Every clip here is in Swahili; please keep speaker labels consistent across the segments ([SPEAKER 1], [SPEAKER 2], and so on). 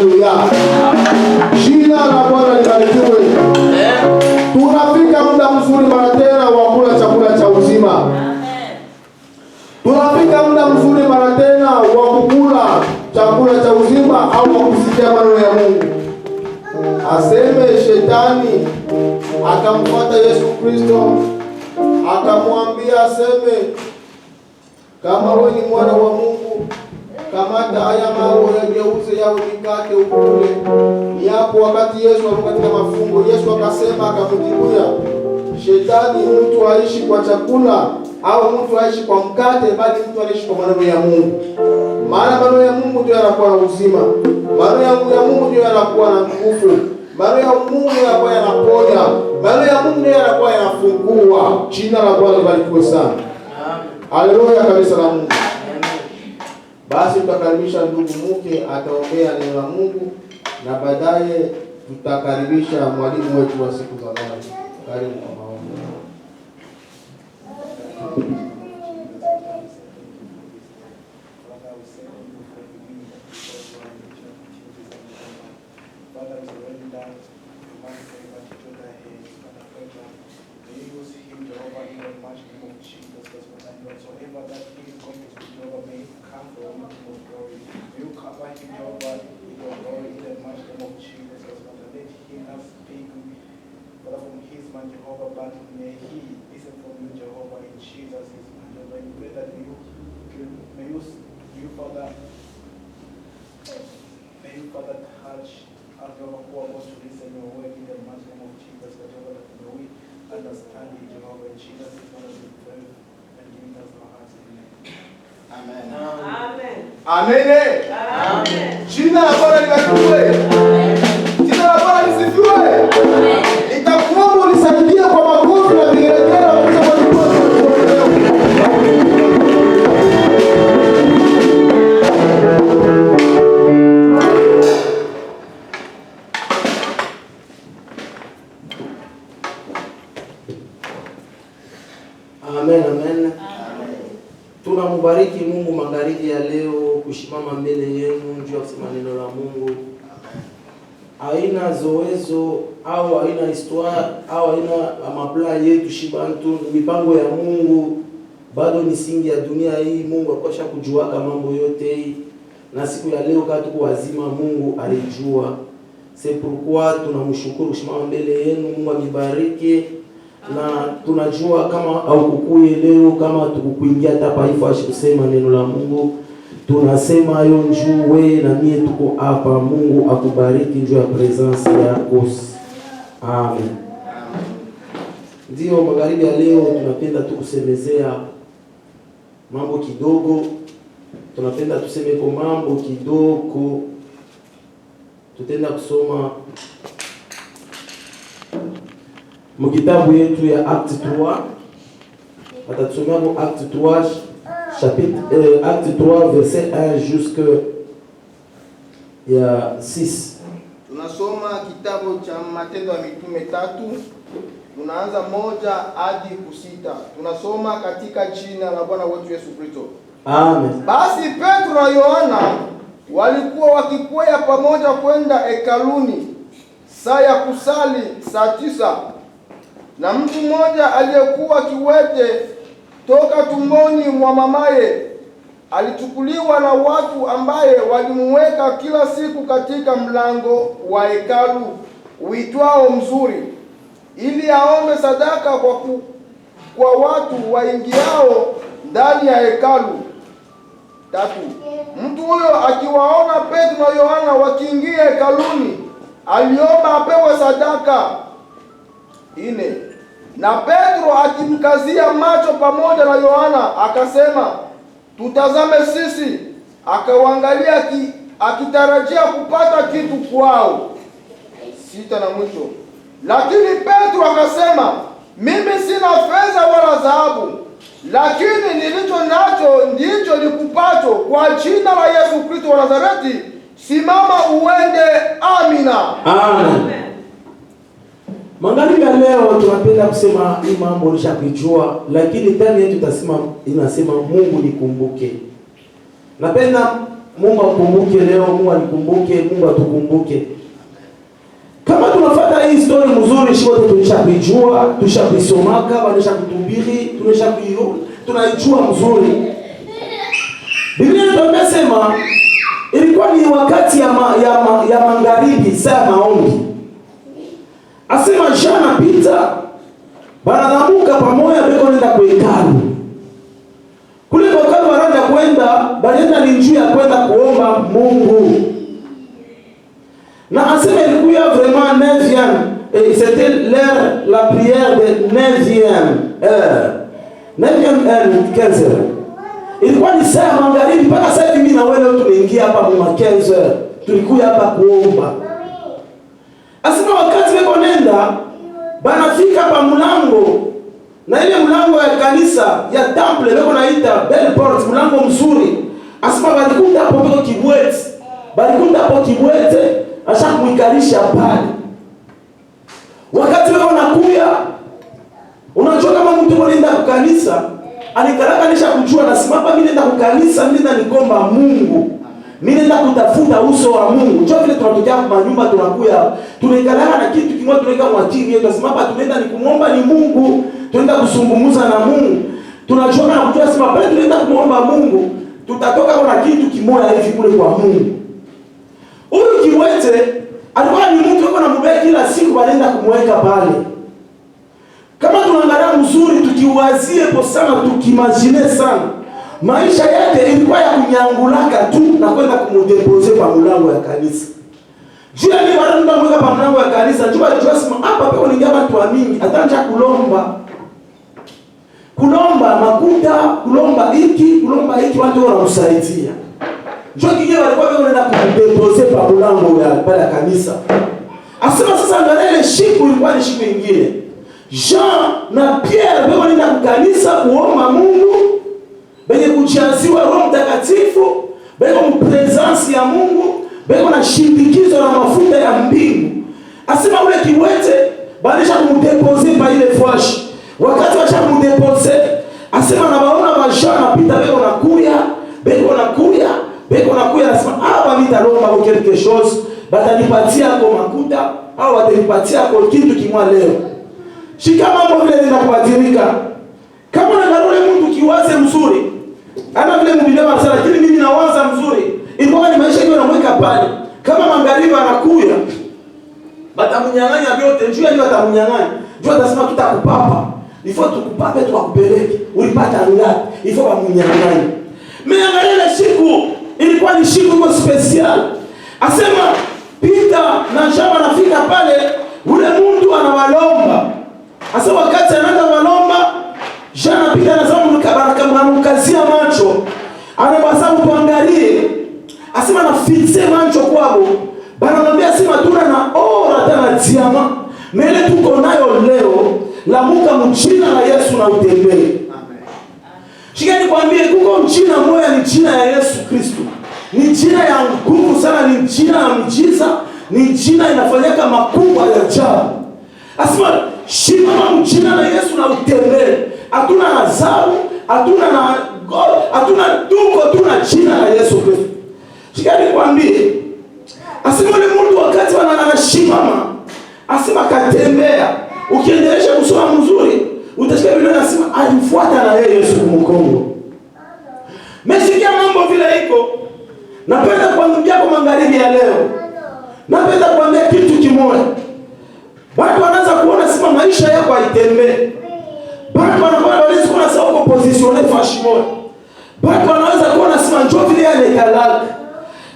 [SPEAKER 1] Haleluya. Jina la Bwana libarikiwe. Tunafika muda mzuri mara tena wa kula chakula cha uzima. Tunafika muda mzuri mara tena wa kukula chakula cha uzima au wa kusikia maneno ya Mungu. Aseme shetani akamfuata Yesu Kristo, akamwambia aseme, kama wewe ni mwana wa Mungu, kamata haya mawe yageuze yawe mikate ukule. Ni hapo wakati Yesu alikuwa katika mafungo, Yesu akasema, akamjibia shetani, mtu aishi kwa chakula au mtu aishi kwa mkate, bali mtu aishi kwa maneno ya Mungu. Maana maneno ya Mungu ndio yanakuwa na uzima. Maneno ya Mungu ndio yanakuwa na nguvu. Maneno ya Mungu ndio yanakuwa yanaponya. Maneno ya Mungu ndio yanakuwa yanafungua. Jina la Bwana libarikiwe sana. Amen. Haleluya, kanisa la Mungu. Amen. Basi tutakaribisha ndugu Muke ataongea neno la Mungu na baadaye tutakaribisha mwalimu wetu wa siku za Bwana. Karibu kwa maombi.
[SPEAKER 2] Jehovah, but may he listen from you, Jehovah, in Jesus' name. Jehovah, we pray that may you, Father, touch our Jehovah who are going to listen your word in the mighty name of Jesus, Jehovah, that may we understand it, Jehovah, in Jesus' name, we pray and give us our hearts. Amen.
[SPEAKER 1] Amen. Amen. Amen. Jina la Bwana libarikiwe. Jina la Bwana lisifiwe. Nitakuomba unisaidie kwa makofi na vigelegele kwa sababu
[SPEAKER 3] Amen, amen. Tunambariki Mungu magharibi ya leo kushimama mbele yenu juu ya kusema neno la Mungu. Haina zoezo au haina histoire au haina mapla yetu shibantu, mipango ya Mungu bado misingi ya dunia hii. Mungu akosha kujuaka mambo yote hii, na siku ya leo kama tuko wazima Mungu alijua. C'est pourquoi tunamshukuru kushimama mbele yenu. Mungu amibariki. Na tunajua kama au kukuye leo kama tukukuingia hapa hivi kusema neno la Mungu, tunasema yo njoo wewe na mie tuko hapa. Mungu akubariki njoo ya presence yako. Amen. Ndio magharibi ya leo tunapenda tukusemezea mambo kidogo. Tunapenda tuseme kwa mambo kidogo. Tutenda kusoma mkitabu yetu ya Acte 3. Atatusomea kwa Acte 3 chapitre Acte 3 verset 1 jusqu'à 6.
[SPEAKER 1] Tunasoma kitabu cha Matendo ya Mitume 3. Tunaanza 1 hadi 6. Tunasoma katika jina la Bwana wetu Yesu Kristo.
[SPEAKER 3] Amen.
[SPEAKER 1] Basi Petro na Yohana walikuwa wakikwea pamoja kwenda hekaluni saa ya kusali saa 9. Na mtu mmoja aliyekuwa kiwete toka tumboni mwa mamaye alichukuliwa na watu ambaye walimweka kila siku katika mlango wa hekalu uitwao Mzuri, ili aombe sadaka kwa watu waingiao ndani ya hekalu. 3. Mtu huyo akiwaona Petro na Yohana wakiingia hekaluni, aliomba apewe sadaka. 4. Na Petro akimkazia macho pamoja na Yohana akasema, tutazame sisi. Akawaangalia akitarajia kupata kitu kwao. 6 na mwisho. Lakini Petro akasema, mimi sina fedha wala dhahabu, lakini nilicho nacho ndicho nikupacho. Kwa jina la Yesu Kristo wa Nazareti, simama uende. Amina.
[SPEAKER 3] Amen. Magharibi ya leo tunapenda kusema hii mambo ulishakujua, lakini ndani yetu tutasema inasema Mungu nikumbuke. Napenda Mungu akumbuke leo, Mungu anikumbuke, Mungu atukumbuke. Kama tunafuata hii story mzuri, shote tulishabijua, tushabisomaka, banisha kutubiri, tunaijua mzuri. Biblia inasema ilikuwa ni wakati ya magharibi, saa maombi. Asema jana pita banadamuka pamoja beko nenda kwa hekalu. Kule kwa hekalu wanaenda kwenda, balienda ni njia ya kwenda kuomba Mungu. Na asema ilikuwa vraiment 9e, c'était l'heure, la prière de 9e heure. 9e heure, 15 heures. Ilikuwa ni saa ya magharibi, mpaka sasa hivi mimi na wewe leo tunaingia hapa kwa 15 heures. Tulikuja hapa kuomba. Asema wakati weko nenda, banafika pa mlango. Na ile mlango ya kanisa, ya temple, weko naita Belle Porte, mlango mzuri. Asema balikuta hapo peko kibwete. Balikuta hapo kibwete, asha kumwikalisha pale. Wakati weko nakuya, unajua kama mtu mwenenda kwa kanisa, anikaraka nisha kujua na simapa mimi nenda kwa kanisa, mimi nenda nikomba Mungu. Mimi nenda kutafuta uso wa Mungu. Njoo vile tunatokea kwa nyumba tunakuya, tunaikalana na kitu kimoja tunaweka mwatini yetu. Simapa tunaenda ni kumomba ni Mungu, tunaenda kusungumuza na Mungu. Tunajua na kujua simapa pale tunaenda kumomba Mungu, tutatoka na kitu kimoja hivi kule kwa Mungu. Huyu kiwete alikuwa ni mtu yuko na mbele kila siku wanaenda kumweka pale. Kama tunaangalia mzuri tukiwazie po sana tukimagine sana, maisha yake ilikuwa ya kunyangulaka tu na kwenda kumudepose pa mlango ya kanisa. Jua ni wanaenda mweka pa mlango ya kanisa, jua sema hapa peko ni ngaba tu mingi, atanja kulomba. Kulomba makuta, kulomba hiki watu wanamsaidia. Jua kingine walikuwa wanaenda kumudepose pa mlango ya kanisa. Asema sasa angalia ile siku ilikuwa ni siku nyingine. Jean na Pierre wanaenda kwa kanisa kuomba Mungu. Benye kujaziwa Roho Mtakatifu, beko mpresence ya Mungu, beko na shindikizo na mafuta ya mbingu. Asema ule kiwete banisha kumdepose pa ile fwashi. Wakati wacha kumdepose, asema na baona bajana pita beko nakuya, asema hapa nitalomba kwa quelque chose, batanipatia kwa makuta au watanipatia kwa kitu kimwa leo. Shika mambo vile zinakubadirika. Kama unangarule mtu kiwaze mzuri, ana vile mbile wanasema lakini mimi nawaza mzuri. Ilikuwa ni maisha hiyo yanamweka pale. Kama magharibi anakuya, batamunyang'anya vyote, njoo ndio atamunyang'anya. Njoo atasema tutakupapa. Ifo tukupape tukakupeleke. Ulipata ngapi? Ifo bamunyang'anya. Meangalia siku ilikuwa ni siku special. Asema Peter na Jean wanafika pale, ule mtu anawalomba. Asema wakati anaenda walomba, Jean na Peter anasema mkazia macho. Anabasa tuangalie. Asema na fixe macho kwao. Banamwambia asema tuna na ora tena tiama. Mele tuko nayo leo, lamuka mchina na Yesu na utembee. Amen. Shikeni kwambie kuko mchina moja ni jina ya Yesu Kristo. Ni jina ya nguvu sana, ni jina ya mjiza, ni jina inafanyika makubwa ya ajabu. Asema shimama mchina na Yesu na utembee. Hatuna Lazaro, hatuna na God, hatuna tuko tuna jina la Yesu Kristo. Shikeni kwambie. Asema ile mtu wakati anashimama, asema katembea. Ukiendelea kusoma mzuri, utasikia Biblia inasema alifuata na yeye Yesu kumkongo. Mesikia mambo vile iko. Napenda kuambia kwa magharibi ya leo. Napenda kuambia kitu kimoja. Watu wanaanza kuona sema maisha yako haitembee. Watu wanaweza kuona sasa uko positionné fashimo. Watu wanaweza kuona sema njoo vile anakalaka.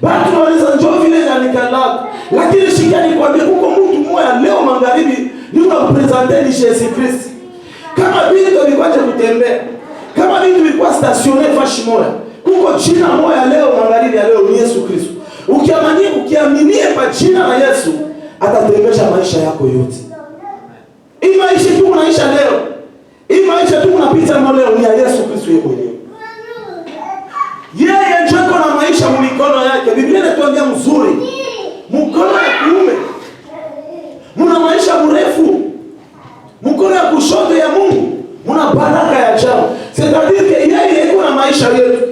[SPEAKER 3] Watu wanaweza njoo vile anakalaka. Lakini shikani kuambia kuko mtu mmoja leo magharibi ni unapresenter ni Yesu Kristo. Kama vitu vilikuwa kutembea. Kama vitu vilikuwa stationné fashimo. Kuko jina moja leo magharibi ya leo ni Yesu Kristo. Ukiaminie kwa jina la Yesu atatembesha maisha yako yote. Hii maisha tu unaisha leo. Hii maisha tu unapita leo ni ya Yesu Kristo yeye mwenyewe. Yeye njoo na maisha mikono yake. Biblia inatuambia mzuri. Mkono wa kuume. Muna maisha mrefu. Mkono wa kushoto ya Mungu. Muna baraka ya ajabu. C'est-à-dire que yeye yuko na maisha yetu.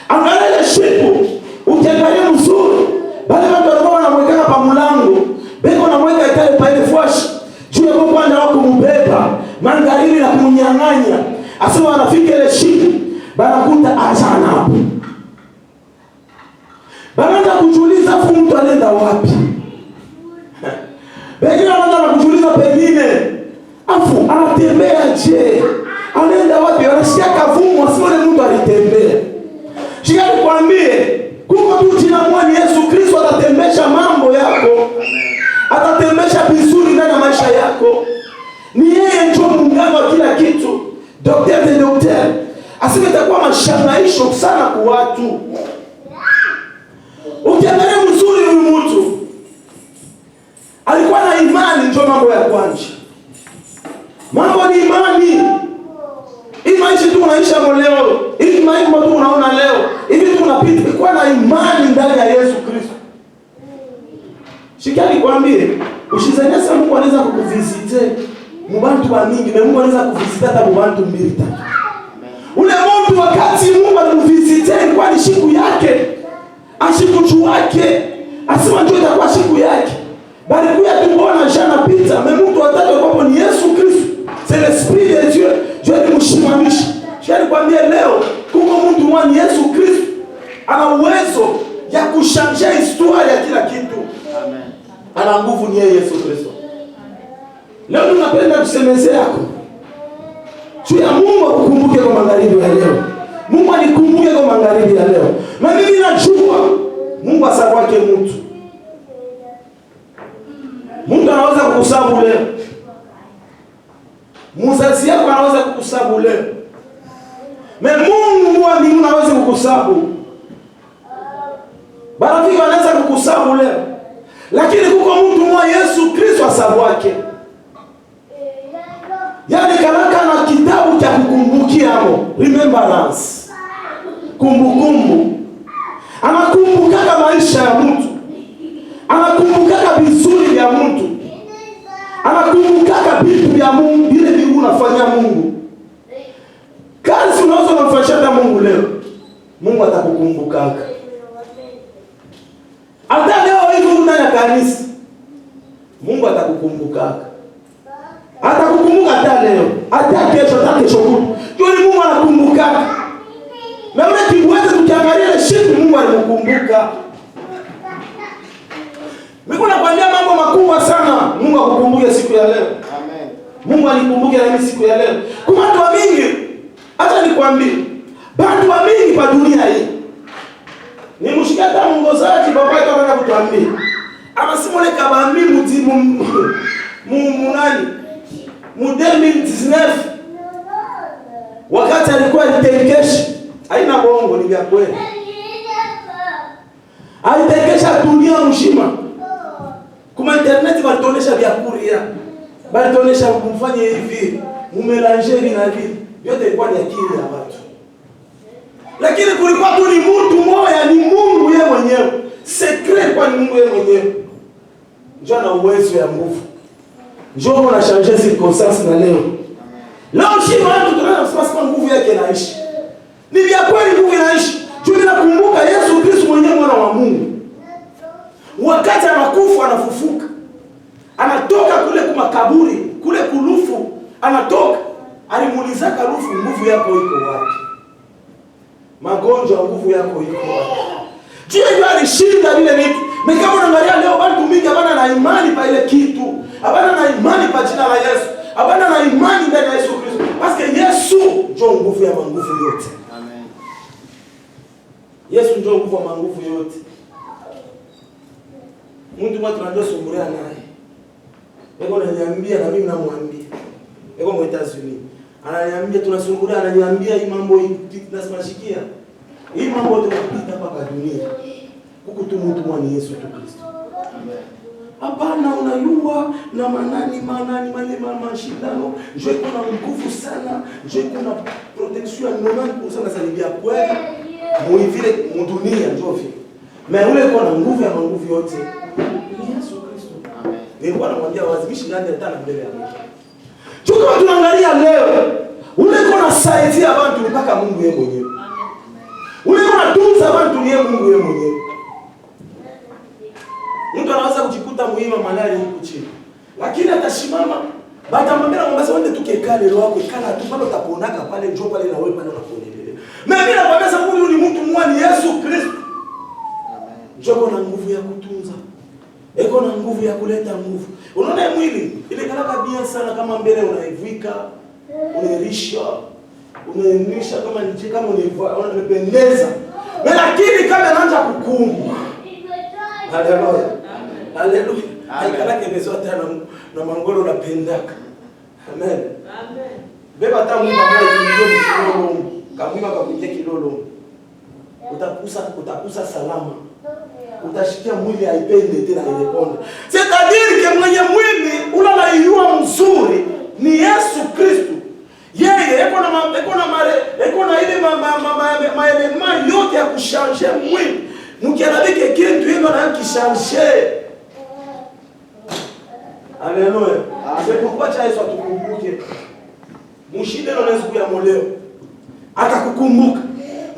[SPEAKER 3] Angalia siku. kufanya. Asema wanafika ile shimo, banakuta ajana hapo. Banaanza kujiuliza mtu anaenda wapi? Pengine wanaanza kujiuliza pengine afu anatembea je? Anaenda wapi? Wanasikia kavumu, asione mtu alitembea. Shika nikwambie, kuko tu jina moja, Yesu Kristo atatembesha mambo yako. Atatembesha vizuri ndani ya maisha yako. Ni yeye ndio muungano wa kila kitu. Daktari aseme itakuwa mashangaisho sana kwa watu. Ukiangalia mzuri huyu mtu alikuwa na imani, ndio mambo ya kwanza. Mambo ni imani. Hii maisha tu unaisha leo. Hii maisha tu unaona leo. Hivi tunapita kwa na imani ndani ya Yesu Kristo. Shikani kwambie, usizania sana Mungu anaweza kukuvisite mubantu wa mingi, na Mungu anaweza kukuvisita hata mubantu 2 3. Ule mtu wakati Mungu anakuvisite kwa ni siku yake. Asikuchu wake. Asema ndio itakuwa siku yake. Bali kuya tumbona jana pita, mtu watatu kwa ni Yesu Kristo. C'est l'esprit de Dieu. Dieu ni mshimamishi. Shani kwambie leo, kuko mtu mwani Yesu Kristo ana uwezo ya kushangia historia ya kila kitu. Amen. Ana nguvu ni Yesu Kristo. Leo tunapenda kusemezea yako. Juu ya Mungu akukumbuke kwa magharibi ya leo. Mungu anikumbuke kwa magharibi ya leo. Na mimi najua Mungu asakwake mtu. Mungu anaweza kukusabu leo. Mzazi yako anaweza kukusabu leo. Mungu wa mbinguni anaweza kukusabu. Barafiki anaweza kukusabu leo. Lakini kuko mtu mmoja Yesu Kristo asabu wake. Yaani kalaka na kitabu cha kukumbukia hapo, remembrance. Kumbukumbu. Anakumbukaka maisha ya mtu. Anakumbukaka vizuri vya mtu. Anakumbukaka vitu vya Mungu, vile vitu unafanyia Mungu. Kazi unaweza kumfanyia Mungu leo, Mungu atakukumbukaka. Hata leo hivi ndani ya kanisa, Mungu atakukumbukaka. Atakukumbuka hata leo, hata kesho, hata kesho kutwa. Yule Mungu anakumbukaka. Na ule kiweze kukiangalia ile shida Mungu alimukumbuka. Mimi nakwambia mambo makubwa sana. Mungu akukumbuke siku ya leo. Amen. Mungu alikumbuke na mimi siku ya leo. Kuna watu wengi, hata nikwambie, watu wengi kwa dunia hii. Ni mshikata mwongozaji baba yetu anaanza kutuambia. Ama simole kabambi mutimu nani? Mu 2019 wakati alikuwa alitekeshi, haina bongo, ni vya kweli. Alitekesha dunia mzima. Kuma internet walitonesha vya kuria. Walitonesha kumfanye hivi, mumelangeri na hivi. Yote ilikuwa ni akili ya watu. Lakini kulikuwa tu ni mtu mmoja, ni Mungu yeye mwenyewe. Secret kwa ni Mungu yeye mwenyewe. Njoo na uwezo ya nguvu. Njoo una changer circonstance na leo. Leo shima watu tunasema nguvu yake inaishi. Ni vya kweli nguvu inaishi. Tunakumbuka Yesu Kristo mwenyewe mwana wa Mungu. Wakati anakufa anafufuka. Anatoka kule kwa makaburi, kule kulufu, anatoka. Alimuuliza karufu, nguvu yako iko wapi? Magonjwa, nguvu yako iko wapi? Jua alishinda vile vitu. Kama unaangalia leo watu mingi habana na imani pa ile kitu. Habana na imani pa jina la Yesu. Habana na imani ndani ya Yesu Kristo. Parce Yesu ndio nguvu ya nguvu yote. Amen. Yesu ndio nguvu ya nguvu yote. Mtu mmoja tunajua sumburia naye. Ego ananiambia na mimi namwambia. Ego mu Etats-Unis. Ananiambia tunasumburia, ananiambia hii mambo hii tunasimamishikia. Hii mambo tunapita hapa kwa dunia. Huko tu mtu mwani Yesu Kristo. Amen. Hapana unayua na manani mashindano. Njoo kuna nguvu sana, njoo kuna protection ya 90% salibia kweli. Muivile mudunia njoo vile. Na ule kwa na nguvu ya nguvu yote. Ni Yesu Kristo. Amen. Nilikuwa namwambia wazibishi ndani ya tana mbele ya Mungu. Tuko tunaangalia leo. Ule kwa na saidia watu mpaka Mungu yeye mwenyewe. Ule kwa na tunza watu ni Mungu yeye mwenyewe. Mtu anaweza kujikuta muhimu malali huko chini. Lakini atashimama Batamwambia kwamba sasa ndio tukekale roho yako ikala tu pale utaponaka pale njoo pale na wewe pale unaponelele. Mimi nakwambia sasa huyu ni mtu mwani Yesu Kristo. Amen. Njoo na nguvu ya kutunza. Eko na nguvu ya kuleta nguvu. Unaona mwili ile kana kabia sana kama mbele unaivika, unarisha, unaenisha kama nje kama unapendeza. Lakini kama anaanza kukumbu. Haleluya. Haleluya. Aikalake bezote na mangolo unapendaka. Amen. Amen. Beba hata Mungu ambaye kilolo kamwima kakuja kilolo. Utakusa salama. Utashikia mwili haipende tena ileponde. C'est-à-dire que mwenye mwili ula na iua mzuri ni Yesu Kristo. Yeye eko na ile maelema yote ya kushange mwili. Mkianabike kitu hivyo na kishange. Haleluya. C'est pourquoi Yesu atukumbuke. Mshinde na siku ya moleo. Atakukumbuka.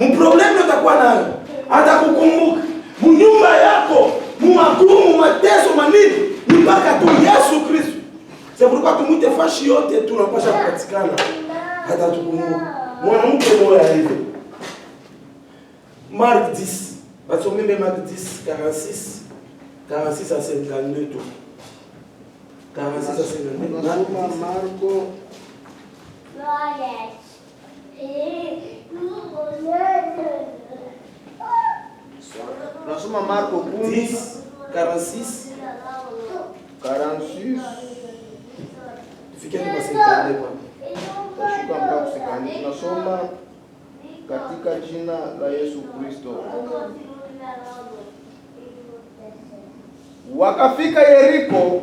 [SPEAKER 3] Mproblemu utakuwa nayo. Atakukumbuka. Munyumba yako, mumagumu, mateso, manini, mpaka tu Yesu Kristo. C'est pourquoi tumwite fashi yote tunapasha kupatikana. Hata tukumbuka. Mwanamke mmoja hivi. Mark 10. Basome Mark 10 46 à 52 tout. 46 à 52.
[SPEAKER 1] Marko Nasoma Marko 10 46
[SPEAKER 3] Fikia kwa 52 kwa.
[SPEAKER 1] Tashuka mpaka 52. Tunasoma katika jina la Yesu Kristo. Wakafika Yeriko.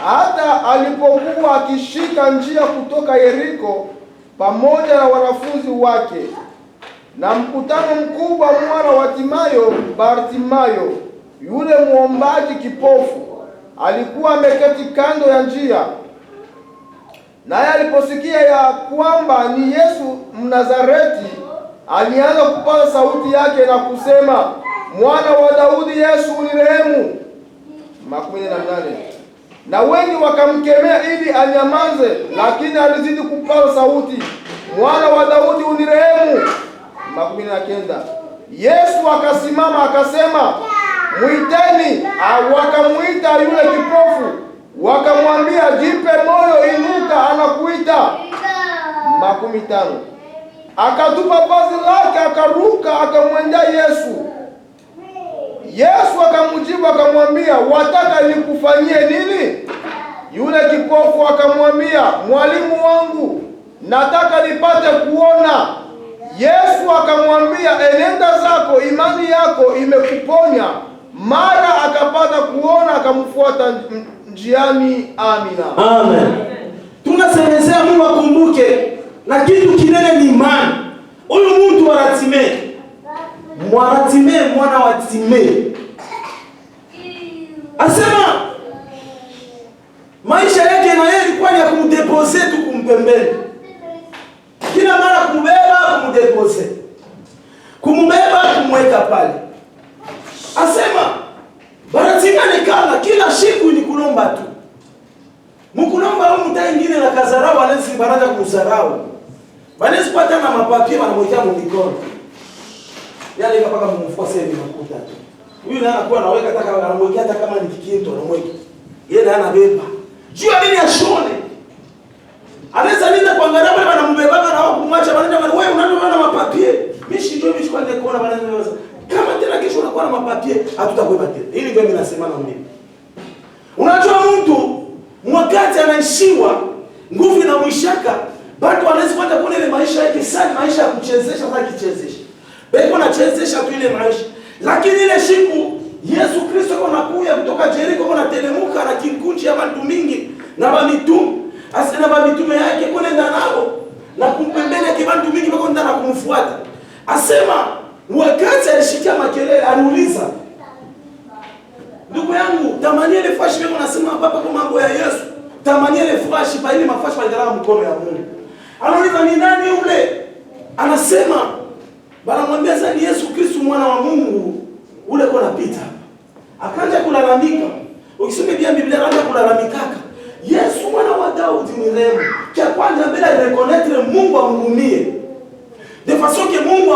[SPEAKER 1] Hata alipokuwa akishika njia kutoka Yeriko pamoja na wanafunzi wake na mkutano mkubwa, mwana wa Timayo, Bartimayo, yule muombaji kipofu, alikuwa ameketi kando ya njia. Naye aliposikia ya kwamba ni Yesu Mnazareti, alianza kupaza sauti yake na kusema, Mwana wa Daudi, Yesu unirehemu. 18. Na wengi wakamkemea ili anyamaze, lakini alizidi kupaza sauti, Mwana wa Daudi unirehemu. 19. Yesu akasimama akasema, mwiteni. Wakamuita yule kipofu, wakamwambia, jipe moyo, inuka, anakuita. 15. Akatupa vazi lake, akaruka, akamwendea Yesu. Yesu akamjibu akamwambia, wataka nikufanyie nini? Yule kipofu akamwambia, mwalimu wangu, nataka nipate kuona. Yesu akamwambia, enenda zako, imani yako imekuponya. Mara akapata kuona, akamfuata njiani. Amina.
[SPEAKER 3] Amen. Tunasemezea Mungu akumbuke na kitu kinene ni imani. Huyu mtu wa Ratime, mwana wa Time. Asema maisha yake na yeye ilikuwa ni ya kumdepose tu kumpembeni. Kila mara kumbeba, kumdepose. Kumbeba, kumweka pale. Asema Baratima nekala kila siku ni kulomba tu. Mkulomba au mtaa ingine na kazarau anezi baraja kumsarau. Banezi pata na mapapie wanamwekea mikono. Yale mpaka mumfuase ni makuta tu. Huyu naye anakuwa anaweka hata anamwekea hata kama ni kikinto anamweka. Yeye naye anabeba. Juu ya nini ashone? Anaweza nenda kuangalia wale wanambeba na wao kumwacha wanaenda wewe unaona na mapapie. Mimi ndio mimi kwa nini kuona wanaweza. Kama tena kesho unakuwa na mapapie hatutakuweka tena. Hili ndio mimi nasema na mimi. Unajua mtu wakati anaishiwa nguvu inamwishaka bado anaweza kwenda kuona ile maisha yake sana maisha ya kuchezesha sasa kichezesha. Beko anachezesha tu ile maisha. Lakini ile siku Yesu Kristo anakuja kutoka Jeriko anatelemuka na kinkunji ya watu mingi na mamitume. Asina mamitume yake kwenda nao na kumpembelea kibantu mingi bako ndana kumfuata. Asema wakati alishikia makelele aliuliza, ndugu yangu, tamania ile fashi mimi nasema hapa kwa mambo ya Yesu. Tamania ile fashi pa ile mafashi palingana mkono ya Mungu. Anauliza ni nani yule? Anasema banamwambia sasa ni Yesu Kristo mwana wa Mungu ule kwa napita. Akaanza kulalamika. Ukisoma Biblia anaanza kulalamikaka. Yesu mwana ni rehema. Kia kwanza mbele reconnaître Mungu amhurumie. De façon que Mungu